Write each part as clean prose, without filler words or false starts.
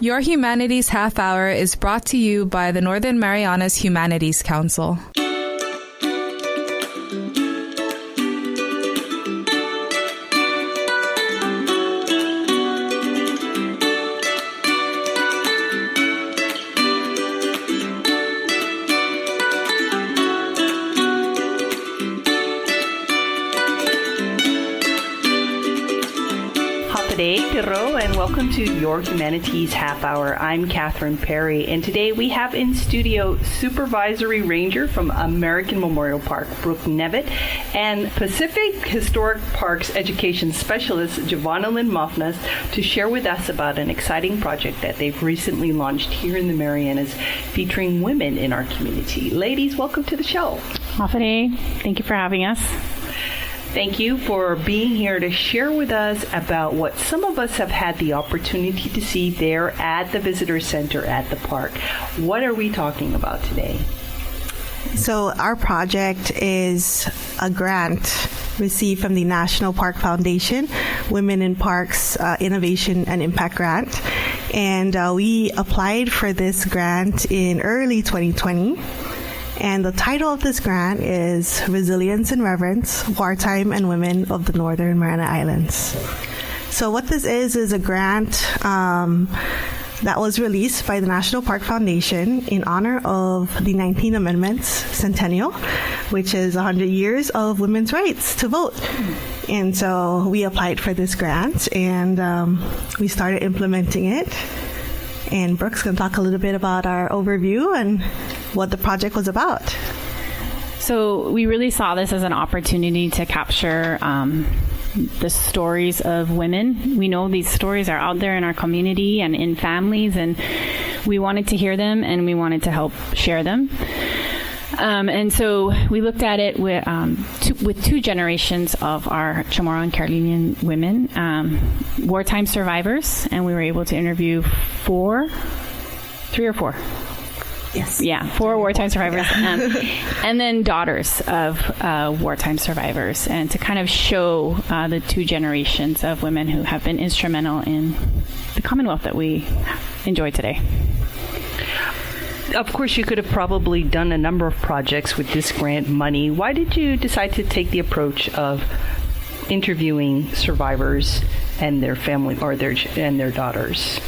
Your Humanities Half Hour is brought to you by the Northern Marianas Humanities Council. And welcome to Your Humanities Half Hour. I'm Catherine Perry, and today we have in studio Supervisory Ranger from American Memorial Park, Brooke Nevitt, and Pacific Historic Parks Education Specialist Jovannalyn Mafnas to share with us about an exciting project that they've recently launched here in the Marianas featuring women in our community. Ladies, welcome to the show. Hafade, thank you for having us. Thank you for being here to share with us about what some of us have had the opportunity to see there at the Visitor Center at the park. What are we talking about today? So our project is a grant received from the National Park Foundation, Women in Parks Innovation and Impact Grant. And we applied for this grant in early 2020. And the title of this grant is Resilience and Reverence, Wartime and Women of the Northern Mariana Islands. So what this is a grant that was released by the National Park Foundation in honor of the 19th Amendment's centennial, which is 100 years of women's rights to vote. And so we applied for this grant, and we started implementing it. And Brooke's going to talk a little bit about our overview and what the project was about. So we really saw this as an opportunity to capture the stories of women. We know these stories are out there in our community and in families, and we wanted to hear them and we wanted to help share them. And so we looked at it with two generations of our Chamorro and Carolinian women, wartime survivors, and we were able to interview four. Yes. Yeah, four wartime survivors, and then daughters of wartime survivors, and to kind of show the two generations of women who have been instrumental in the Commonwealth that we enjoy today. Of course, you could have probably done a number of projects with this grant money. Why did you decide to take the approach of interviewing survivors and their family and their daughters?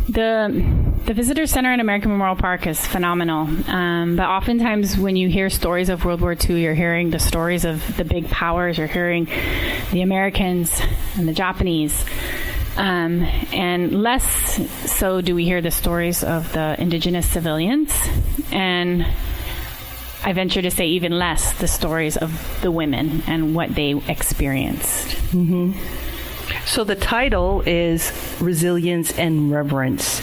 The Visitor Center at American Memorial Park is phenomenal. But oftentimes when you hear stories of World War II, you're hearing the stories of the big powers, you're hearing the Americans and the Japanese. And less so do we hear the stories of the indigenous civilians, and I venture to say even less the stories of the women and what they experienced. Mm-hmm. So the title is Resilience and Reverence.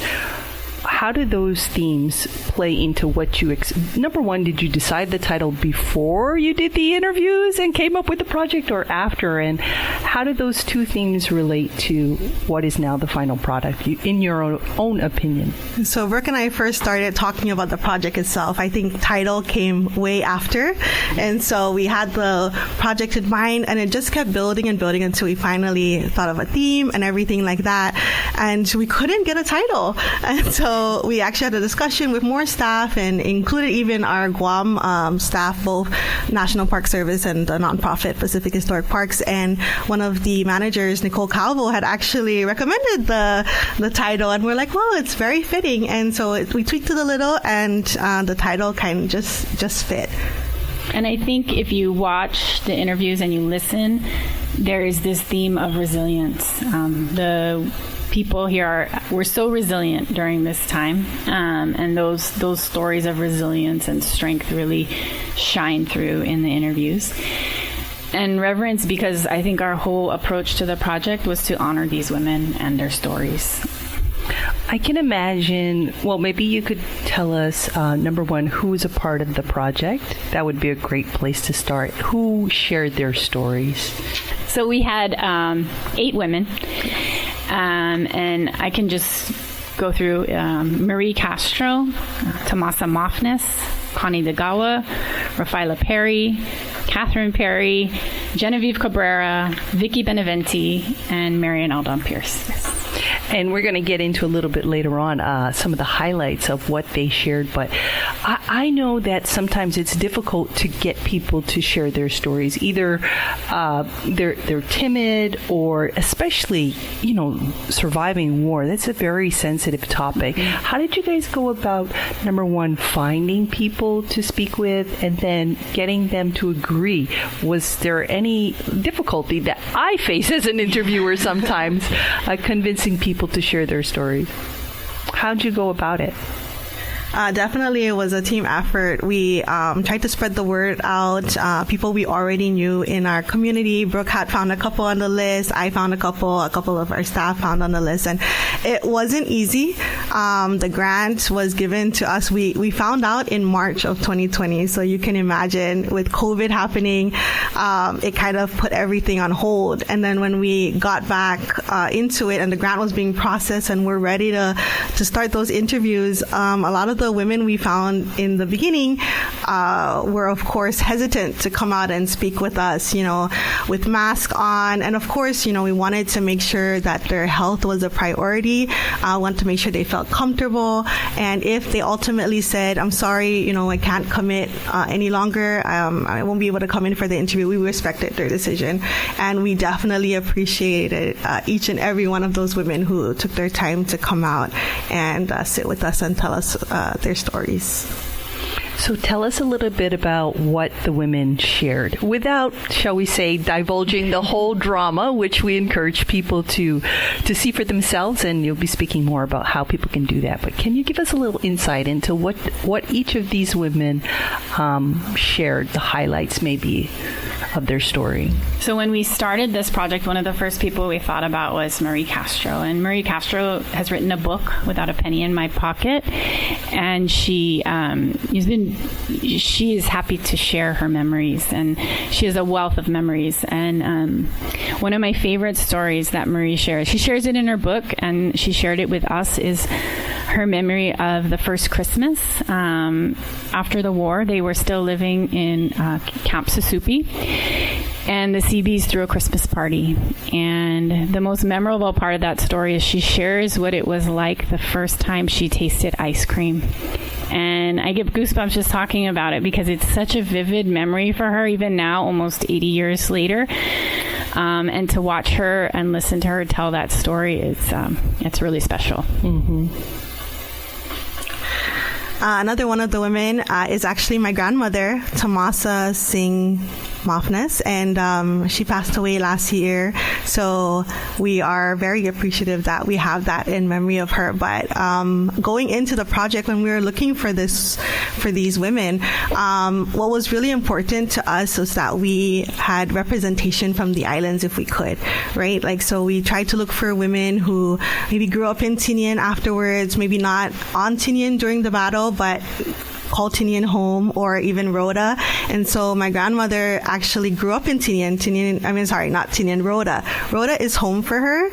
How did those themes play into what you... Number one, did you decide the title before you did the interviews and came up with the project, or after? And how did those two themes relate to what is now the final product, in your own opinion? So Brooke and I first started talking about the project itself. I think title came way after. And so we had the project in mind, and it just kept building and building until we finally thought of a theme and everything like that. And we couldn't get a title. And so we actually had a discussion with more staff, and included even our Guam staff, both National Park Service and the nonprofit Pacific Historic Parks. And one of the managers, Nicole Calvo, had actually recommended the title, and we're like, well, it's very fitting. And so we tweaked it a little, and the title kind of just fit. And I think if you watch the interviews and you listen, there is this theme of resilience. The people here were so resilient during this time, and those stories of resilience and strength really shine through in the interviews. And reverence, because I think our whole approach to the project was to honor these women and their stories. I can imagine, well, maybe you could tell us, number one, who was a part of the project? That would be a great place to start. Who shared their stories? So we had 8 women, and I can just go through Marie Castro, Tomasa Mafnas, Connie DeGawa, Rafaela Perry, Catherine Perry, Genevieve Cabrera, Vicky Beneventi, and Marian Aldon Pierce. And we're going to get into a little bit later on some of the highlights of what they shared. But I know that sometimes it's difficult to get people to share their stories. Either they're timid, or especially, surviving war. That's a very sensitive topic. How did you guys go about, number one, finding people to speak with, and then getting them to agree? Was there any difficulty that I face as an interviewer sometimes convincing people to share their stories? How'd you go about it? Definitely, it was a team effort. We tried to spread the word out. People we already knew in our community. Brooke had found a couple on the list. I found a couple of our staff found on the list. And it wasn't easy. The grant was given to us. We found out in March of 2020. So you can imagine, with COVID happening, it kind of put everything on hold. And then when we got back into it and the grant was being processed and we're ready to start those interviews, a lot of the women we found in the beginning were, of course, hesitant to come out and speak with us, with mask on. And of course, we wanted to make sure that their health was a priority. Want to make sure they felt comfortable. And if they ultimately said, I'm sorry, I can't commit any longer, I won't be able to come in for the interview, we respected their decision. And we definitely appreciated each and every one of those women who took their time to come out and sit with us and tell us their stories. So tell us a little bit about what the women shared, without, shall we say, divulging the whole drama, which we encourage people to see for themselves, and you'll be speaking more about how people can do that. But can you give us a little insight into what each of these women shared, the highlights maybe of their story? So when we started this project, one of the first people we thought about was Marie Castro. And Marie Castro has written a book, Without a Penny in My Pocket. And she is happy to share her memories. And she has a wealth of memories. And one of my favorite stories that Marie shares, she shares it in her book, and she shared it with us, is her memory of the first Christmas after the war. They were still living in Camp Susupi, and the CBs threw a Christmas party. And the most memorable part of that story is she shares what it was like the first time she tasted ice cream. And I get goosebumps just talking about it, because it's such a vivid memory for her, even now, almost 80 years later. And to watch her and listen to her tell that story, it's really special. Mm-hmm. Another one of the women is actually my grandmother, Tamasa Singh Mafnas, and she passed away last year. So we are very appreciative that we have that in memory of her. But going into the project, when we were looking for these women, what was really important to us was that we had representation from the islands if we could, right? So we tried to look for women who maybe grew up in Tinian afterwards, maybe not on Tinian during the battle, but called Tinian home, or even Rhoda. And so my grandmother actually grew up in Tinian. Not Tinian, Rhoda. Rhoda is home for her.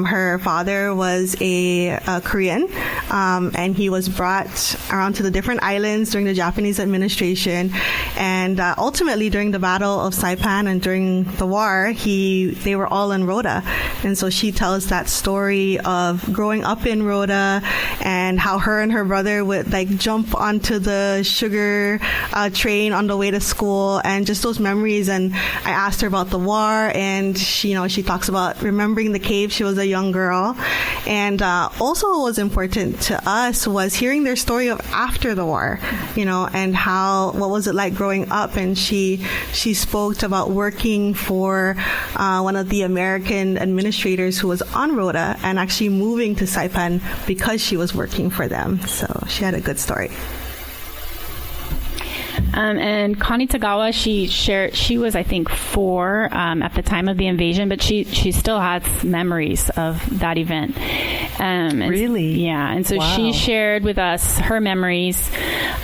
Her father was a Korean, and he was brought around to the different islands during the Japanese administration. And ultimately, during the Battle of Saipan and during the war, they were all in Rhoda. And so she tells that story of growing up in Rhoda and how her and her brother would jump onto the sugar train on the way to school, and just those memories. And I asked her about the war, and she talks about remembering the cave. She was a young girl. And also what was important to us was hearing their story of after the war, and what was it like growing up. And she spoke about working for one of the American administrators who was on Rhoda, and actually moving to Saipan because she was working for them. So she had a good story. And Connie Tagawa, she was, I think, 4 at the time of the invasion, but she still has memories of that event. Really? Yeah. And so she shared with us her memories,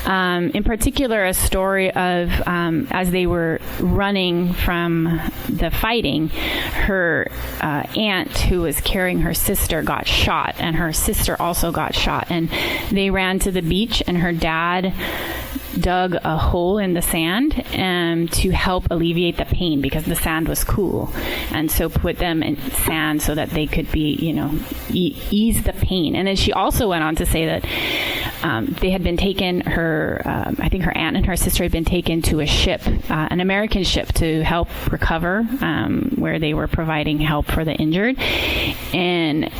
in particular a story of as they were running from the fighting, her aunt who was carrying her sister got shot, and her sister also got shot. And they ran to the beach, and her dad dug a hole in the sand to help alleviate the pain because the sand was cool, and so put them in sand so that they could be, ease the pain. And then she also went on to say that they had been taken, I think her aunt and her sister had been taken to a ship, an American ship, to help recover, where they were providing help for the injured. And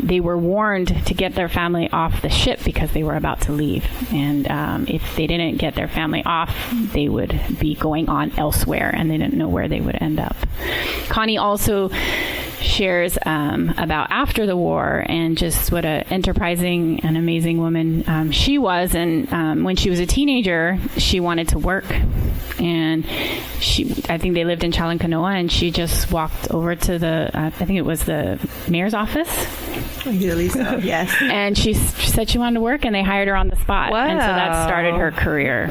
they were warned to get their family off the ship because they were about to leave. And if they didn't get their family off, they would be going on elsewhere, and they didn't know where they would end up. Connie also shares about after the war and just what an enterprising and amazing woman she was. And when she was a teenager, she wanted to work. And I think they lived in Chalancanoa, and she just walked over to I think it was the mayor's office. Ideally so, yes. And she said she wanted to work, and they hired her on the spot. Wow. And so that started her career.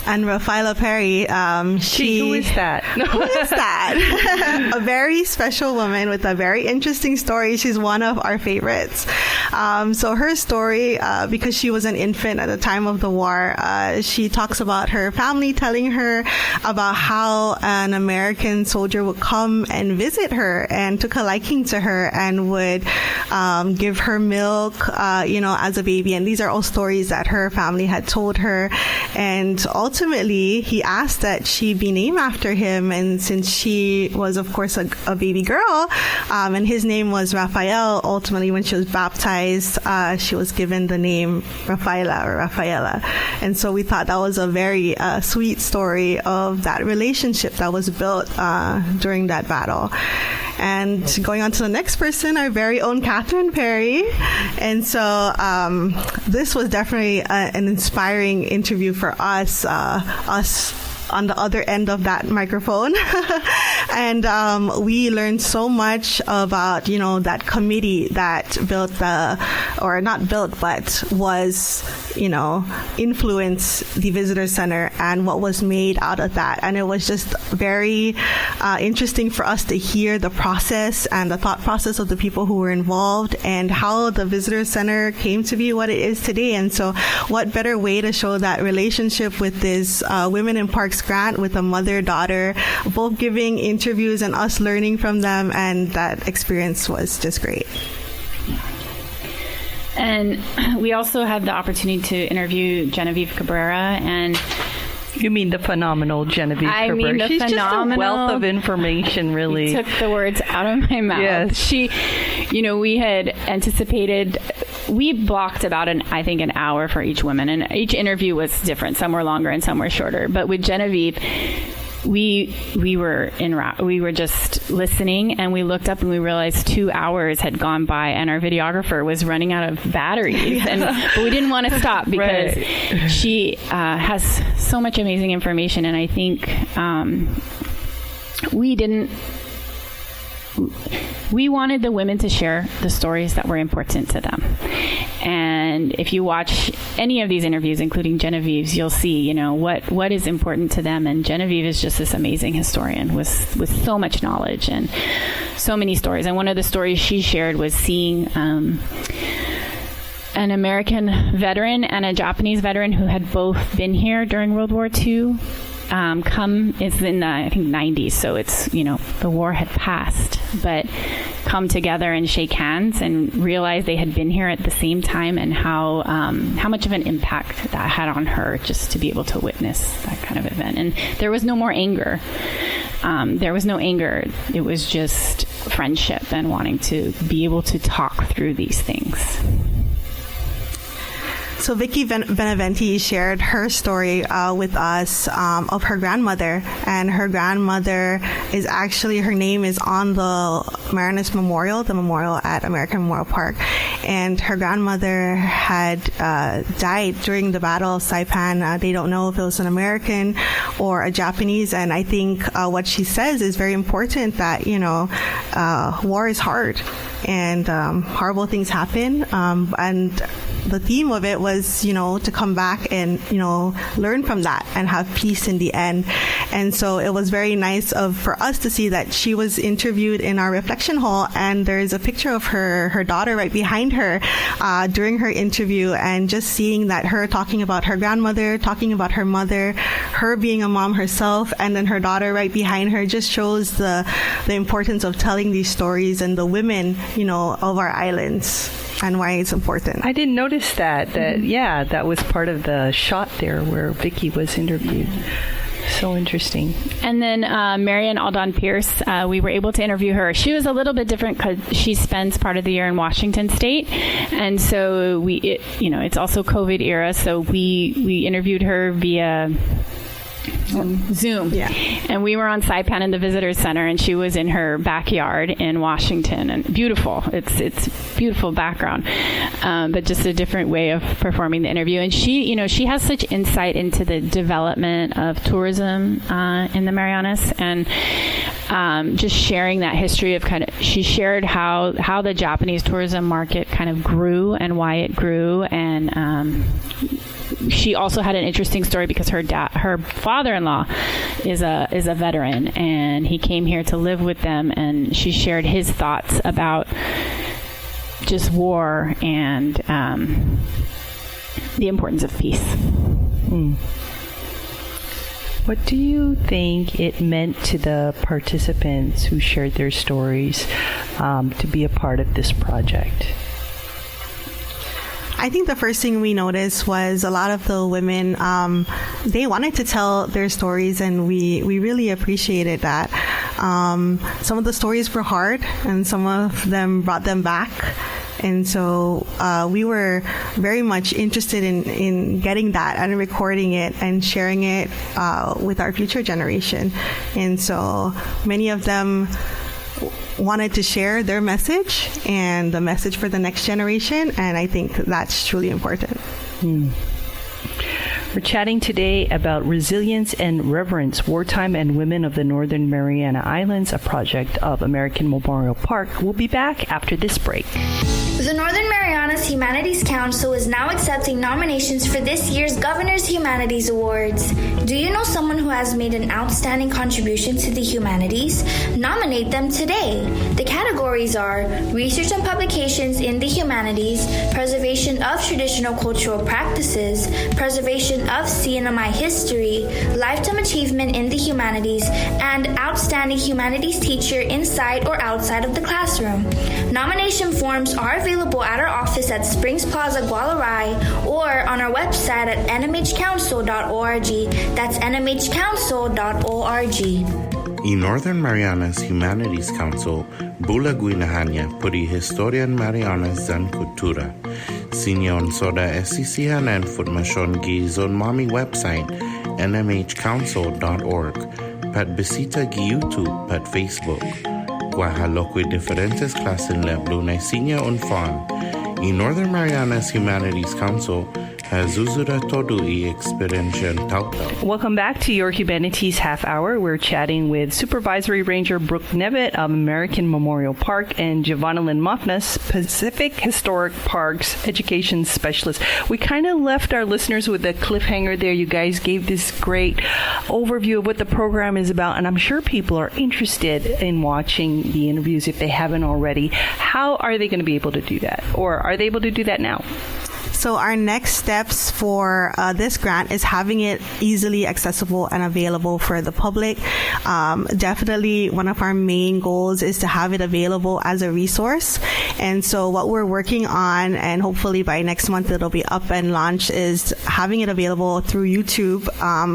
And Rafaela Perry, who is that? Who is that? A very special woman with a very interesting story. She's one of our favorites. So her story, because she was an infant at the time of the war, she talks about her family telling her about how an American soldier would come and visit her and took a liking to her and would give her milk, as a baby. And these are all stories that her family had told her. And ultimately, he asked that she be named after him. And since she was, of course, a baby girl, and his name was Raphael, ultimately, when she was baptized, she was given the name Rafaela or Rafaela. And so we thought that was a very sweet story of that relationship that was built during that battle. And going on to the next person, our very own Catherine Perry. And so this was definitely an inspiring interview for us on the other end of that microphone. And we learned so much about, that committee that built influenced the visitor center and what was made out of that. And it was just very interesting for us to hear the process and the thought process of the people who were involved and how the visitor center came to be what it is today. And so what better way to show that relationship with this Women in Parks grant, with a mother-daughter, both giving interviews and us learning from them, and that experience was just great. And we also had the opportunity to interview Genevieve Cabrera. And you mean the phenomenal Genevieve Cabrera? mean the She's phenomenal. Just a wealth of information, really. You took the words out of my mouth. Yes. She, we had anticipated, we blocked about an hour for each woman, and each interview was different. Some were longer and some were shorter. But with Genevieve, we were just listening, and we looked up and we realized 2 hours had gone by, and our videographer was running out of batteries. But we didn't want to stop because she has so much amazing information, and I think we wanted the women to share the stories that were important to them. And if you watch any of these interviews, including Genevieve's, you'll see, what is important to them. And Genevieve is just this amazing historian with so much knowledge and so many stories. And one of the stories she shared was seeing an American veteran and a Japanese veteran who had both been here during World War II. It's in the, I think, 90s, so it's, the war had passed, but come together and shake hands and realize they had been here at the same time, and how much of an impact that had on her just to be able to witness that kind of event. And there was no more anger. It was just friendship and wanting to be able to talk through these things. So Vicky Beneventi shared her story with us of her grandmother, and her grandmother is actually, her name is on the Marianas Memorial, the memorial at American Memorial Park, and her grandmother had died during the Battle of Saipan. They don't know if it was an American or a Japanese, and I think what she says is very important, that war is hard and horrible things happen, and the theme of it was, to come back and, learn from that and have peace in the end. And so it was very nice for us to see that she was interviewed in our reflection hall, and there's a picture of her daughter right behind her during her interview, and just seeing that her talking about her grandmother, talking about her mother, her being a mom herself, and then her daughter right behind her just shows the importance of telling these stories and the women, of our islands and why it's important. I didn't notice that. That was part of the shot there where Vicky was interviewed. So interesting. And then Marian Aldon Pierce, we were able to interview her. She was a little bit different because she spends part of the year in Washington State, and so it's also COVID era, so we interviewed her via Zoom. Yeah. And we were on Saipan in the Visitor Center, and she was in her backyard in Washington, and beautiful. It's beautiful background, but just a different way of performing the interview. And she has such insight into the development of tourism in the Marianas, and just sharing that history of she shared how the Japanese tourism market kind of grew and why it grew, and she also had an interesting story because her father-in-law is a veteran, and he came here to live with them, and she shared his thoughts about just war and the importance of peace. What do you think it meant to the participants who shared their stories to be a part of this project? I think the first thing we noticed was a lot of the women, they wanted to tell their stories, and we really appreciated that. Some of the stories were hard, and some of them brought them back. And so we were very much interested in getting that and recording it and sharing it with our future generation. And so many of them wanted to share their message and the message for the next generation, and I think that's truly important. We're chatting today about Resilience and Reverence, Wartime and Women of the Northern Mariana Islands, a project of American Memorial Park. We'll be back after this break. The Northern Marianas Humanities Council is now accepting nominations for this year's Governor's Humanities Awards. Do you know someone who has made an outstanding contribution to the humanities? Nominate them today. The categories are Research and Publications in the Humanities, Preservation of Traditional Cultural Practices, Preservation of CNMI History, Lifetime Achievement in the Humanities, and Outstanding Humanities Teacher inside or outside of the classroom. Nomination forms are available at our office at Springs Plaza, Gualarai, or on our website at nmhcouncil.org. That's nmhcouncil.org. I Northern Marianas Humanities Council bulaguinahanya puri historian Marianas dan kultura. Sinyon soda esisihanan information gi zon mami website nmhcouncil.org. Pat bisita gi YouTube, pat Facebook. Guajalokwe diferentes clases le bluna sinya un fan. I Northern Marianas Humanities Council Welcome back to Your Humanities Half Hour. We're chatting with Supervisory Ranger Brooke Nevitt of American Memorial Park and Jovannalyn Mafnas, Pacific Historic Parks Education Specialist. We kind of left our listeners with a cliffhanger there. You guys gave this great overview of what the program is about, and I'm sure people are interested in watching the interviews if they haven't already. How are they going to be able to do that? Or are they able to do that now? So our next steps for this grant is having it easily accessible and available for the public. Definitely one of our main goals is to have it available as a resource. And so what we're working on, and hopefully by next month it'll be up and launched, is having it available through YouTube,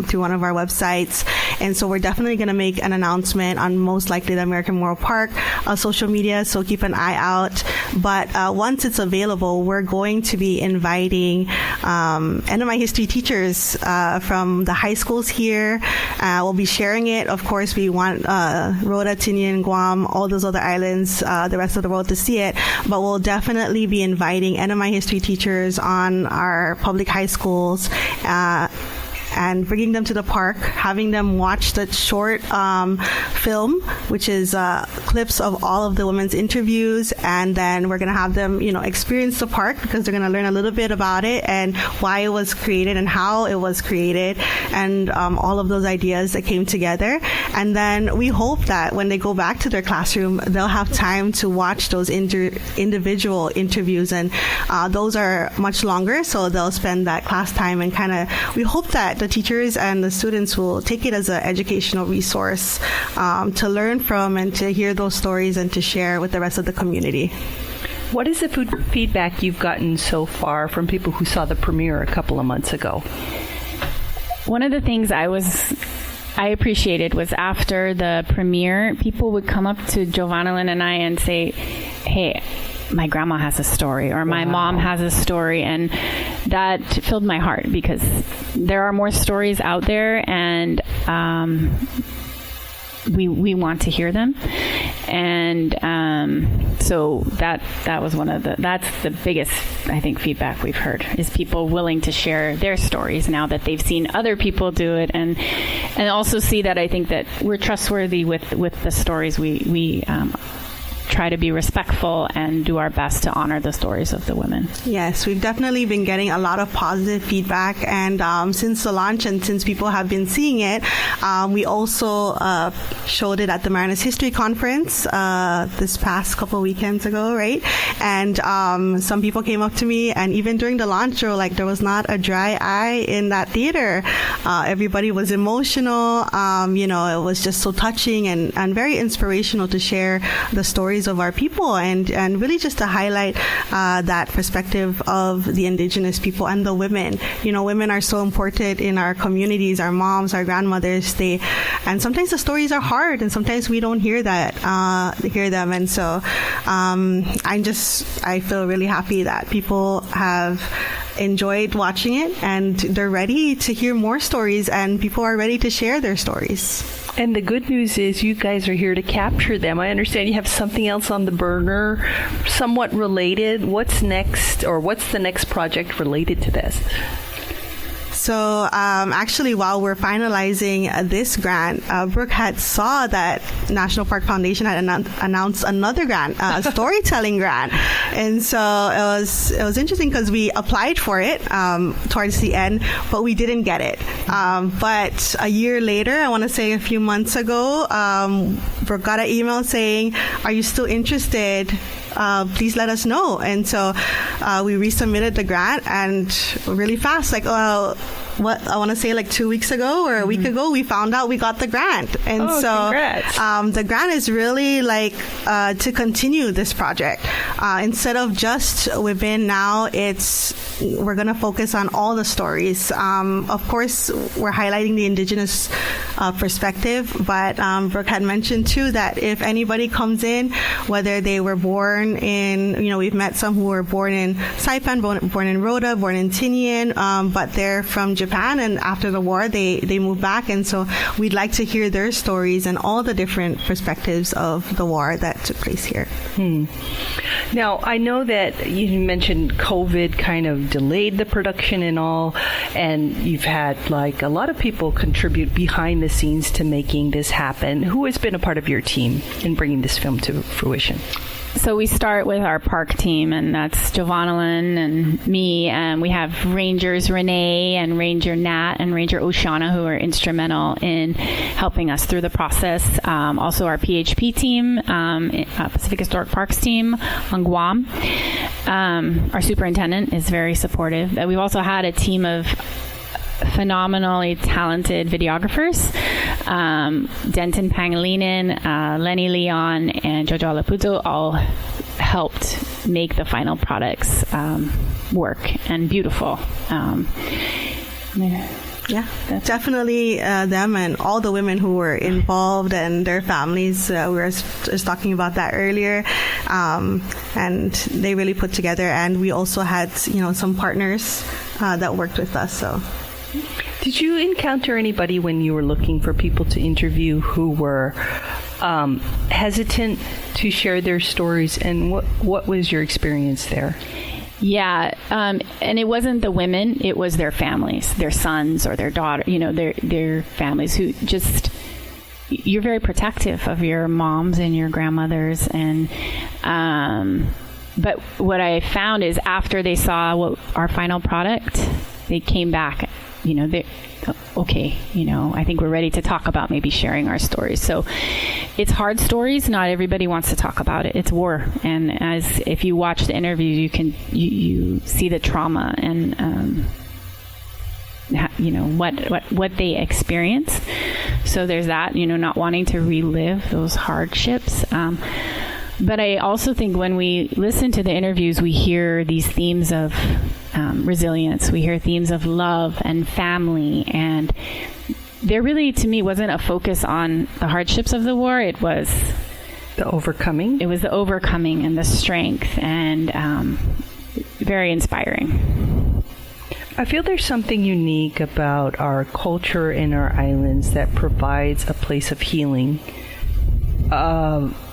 through one of our websites. And so we're definitely going to make an announcement on most likely the American Memorial Park social media, so keep an eye out. But once it's available, we're going to be inviting NMI history teachers from the high schools here. We'll be sharing it. Of course, we want Rota, Tinian, Guam, all those other islands, the rest of the world to see it. But we'll definitely be inviting NMI history teachers on our public high schools and bringing them to the park, having them watch the short film, which is clips of all of the women's interviews, and then we're going to have them, experience the park because they're going to learn a little bit about it and why it was created and how it was created, and all of those ideas that came together. And then we hope that when they go back to their classroom, they'll have time to watch those individual interviews, and those are much longer, so they'll spend that class time and we hope that the teachers and the students will take it as an educational resource to learn from and to hear those stories and to share with the rest of the community. What is the feedback you've gotten so far from people who saw the premiere a couple of months ago? One of the things I appreciated was after the premiere, people would come up to Jovannalyn and I and say, hey, my grandma has a story, or my mom has a story, and that filled my heart because there are more stories out there, and we want to hear them. And so that was that's the biggest, I think, feedback we've heard, is people willing to share their stories now that they've seen other people do it, and also see that I think that we're trustworthy with the stories. We try to be respectful and do our best to honor the stories of the women. Yes, we've definitely been getting a lot of positive feedback, and since the launch and since people have been seeing it, we also showed it at the Mariana's History Conference this past couple weekends ago, right? And some people came up to me, and even during the launch show, like, there was not a dry eye in that theater. Everybody was emotional. It was just so touching and very inspirational to share the stories of our people, and really just to highlight that perspective of the indigenous people and the women. Women are so important in our communities, our moms, our grandmothers. And sometimes the stories are hard, and sometimes we don't hear them. And so I feel really happy that people have enjoyed watching it, and they're ready to hear more stories, and people are ready to share their stories. And the good news is you guys are here to capture them. I understand you have something else on the burner, somewhat related. What's next, or what's the next project related to this? So actually, while we're finalizing this grant, Brooke had saw that National Park Foundation had announced another grant, a storytelling grant, and so it was interesting because we applied for it towards the end, but we didn't get it. But a year later, I want to say a few months ago, Brooke got an email saying, "Are you still interested? Please let us know." And so we resubmitted the grant, and really fast, what I want to say, 2 weeks ago or a week ago, we found out we got the grant. And congrats. The grant is really to continue this project. Instead of just women, now we're going to focus on all the stories. Of course, we're highlighting the indigenous perspective, but Brooke had mentioned too that if anybody comes in, whether they were born in, we've met some who were born in Saipan, born in Rota, born in Tinian, but they're from Japan, and after the war they moved back, and so we'd like to hear their stories and all the different perspectives of the war that took place here. Now, I know that you mentioned COVID kind of delayed the production and all, and you've had a lot of people contribute behind the scenes to making this happen. Who has been a part of your team in bringing this film to fruition? So we start with our park team, and that's Jovannalyn and me, and we have Rangers Renee and Ranger Nat and Ranger Oshana, who are instrumental in helping us through the process. Also our PHP team, Pacific Historic Parks team on Guam. Our superintendent is very supportive. We've also had a team of phenomenally talented videographers. Denton Pangilinan, Lenny Leon, and Jojo Laputo all helped make the final products work and beautiful. Yeah, definitely them and all the women who were involved and their families. We were just talking about that earlier, and they really put together. And we also had, some partners that worked with us. So. Did you encounter anybody when you were looking for people to interview who were hesitant to share their stories, and what was your experience there? Yeah, and it wasn't the women; it was their families, their sons or their daughter. Their families who just. You're very protective of your moms and your grandmothers, and but what I found is after they saw our final product, they came back. Okay, I think we're ready to talk about maybe sharing our stories. So it's hard stories. Not everybody wants to talk about it. It's war, and if you watch the interview, you see the trauma and what they experienced. So there's that, not wanting to relive those hardships. But I also think when we listen to the interviews, we hear these themes of resilience. We hear themes of love and family. And there really, to me, wasn't a focus on the hardships of the war. It was the overcoming. It was the overcoming and the strength, and very inspiring. I feel there's something unique about our culture and our islands that provides a place of healing,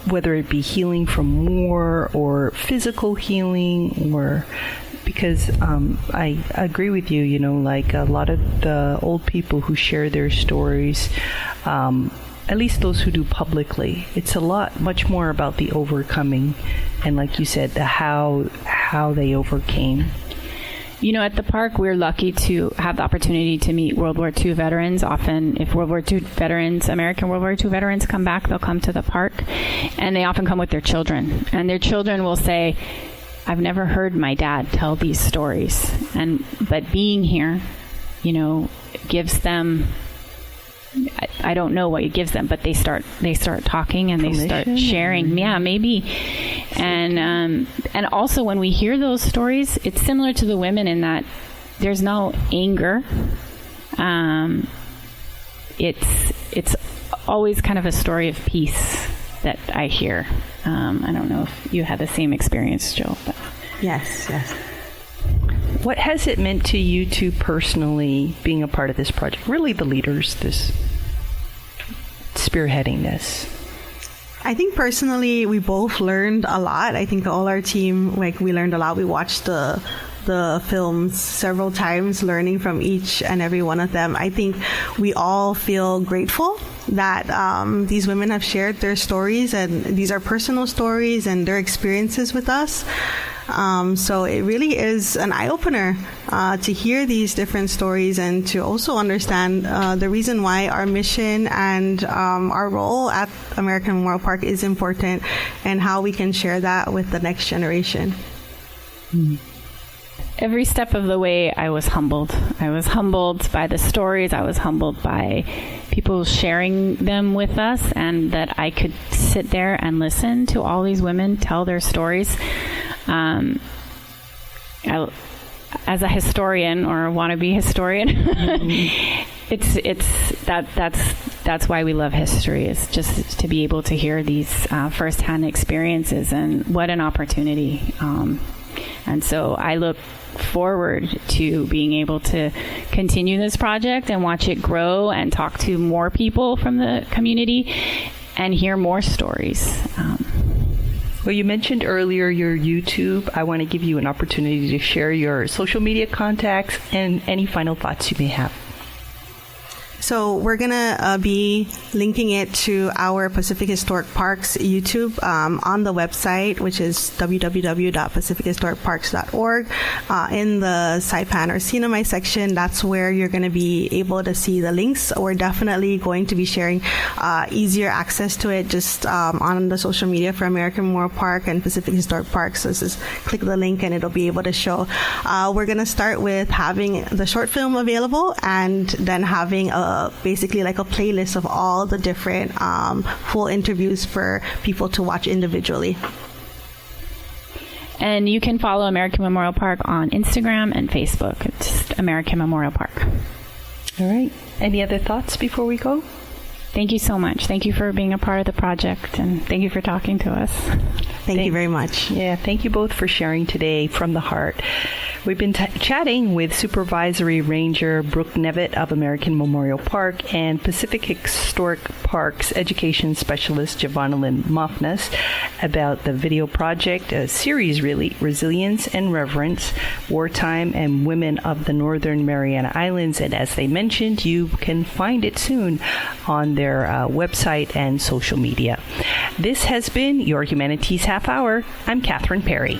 whether it be healing from war or physical healing, or because I agree with you, like a lot of the old people who share their stories, at least those who do publicly, it's much more about the overcoming and, like you said, the how they overcame. At the park, we're lucky to have the opportunity to meet World War II veterans. Often, if World War II veterans, American World War II veterans come back, they'll come to the park, and they often come with their children. And their children will say, I've never heard my dad tell these stories. But being here, gives them, I don't know what it gives them, but they start talking and they start sharing. Yeah, maybe. And also when we hear those stories, it's similar to the women in that there's no anger. It's always kind of a story of peace that I hear. I don't know if you had the same experience, Joe. But. Yes. What has it meant to you two personally being a part of this project? Really the leaders, this spearheading this? I think personally we both learned a lot. I think all our team, we learned a lot. We watched the films several times, learning from each and every one of them. I think we all feel grateful that these women have shared their stories, and these are personal stories and their experiences with us. So it really is an eye-opener to hear these different stories and to also understand the reason why our mission and our role at American Memorial Park is important, and how we can share that with the next generation. Every step of the way, I was humbled. I was humbled by the stories. I was humbled by people sharing them with us, and that I could sit there and listen to all these women tell their stories. As a historian or a wannabe historian, that's why we love history. Is just to be able to hear these firsthand experiences, and what an opportunity. And so I look forward to being able to continue this project and watch it grow and talk to more people from the community and hear more stories. Well, you mentioned earlier your YouTube. I want to give you an opportunity to share your social media contacts and any final thoughts you may have. So we're going to be linking it to our Pacific Historic Parks YouTube on the website, which is www.pacifichistoricparks.org. In the Saipan or Sinamai section, that's where you're going to be able to see the links. We're definitely going to be sharing easier access to it just on the social media for American Memorial Park and Pacific Historic Parks. So just click the link and it'll be able to show. We're going to start with having the short film available, and then having basically like a playlist of all the different full interviews for people to watch individually. And you can follow American Memorial Park on Instagram and Facebook. It's American Memorial Park. All right. Any other thoughts before we go? Thank you so much. Thank you for being a part of the project, and thank you for talking to us. Thank you very much. Yeah, thank you both for sharing today from the heart. We've been chatting with Supervisory Ranger Brooke Nevitt of American Memorial Park and Pacific Historic Parks Education Specialist Jovannalyn Mafnas about the video project, a series really, Resilience and Reverence, Wartime and Women of the Northern Mariana Islands. And as they mentioned, you can find it soon on their website and social media. This has been your Humanities Half Hour. I'm Catherine Perry.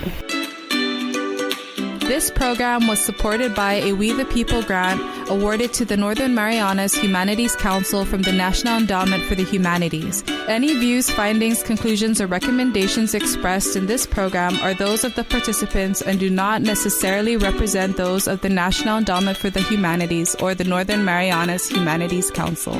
This program was supported by a We the People grant awarded to the Northern Marianas Humanities Council from the National Endowment for the Humanities. Any views, findings, conclusions, or recommendations expressed in this program are those of the participants and do not necessarily represent those of the National Endowment for the Humanities or the Northern Marianas Humanities Council.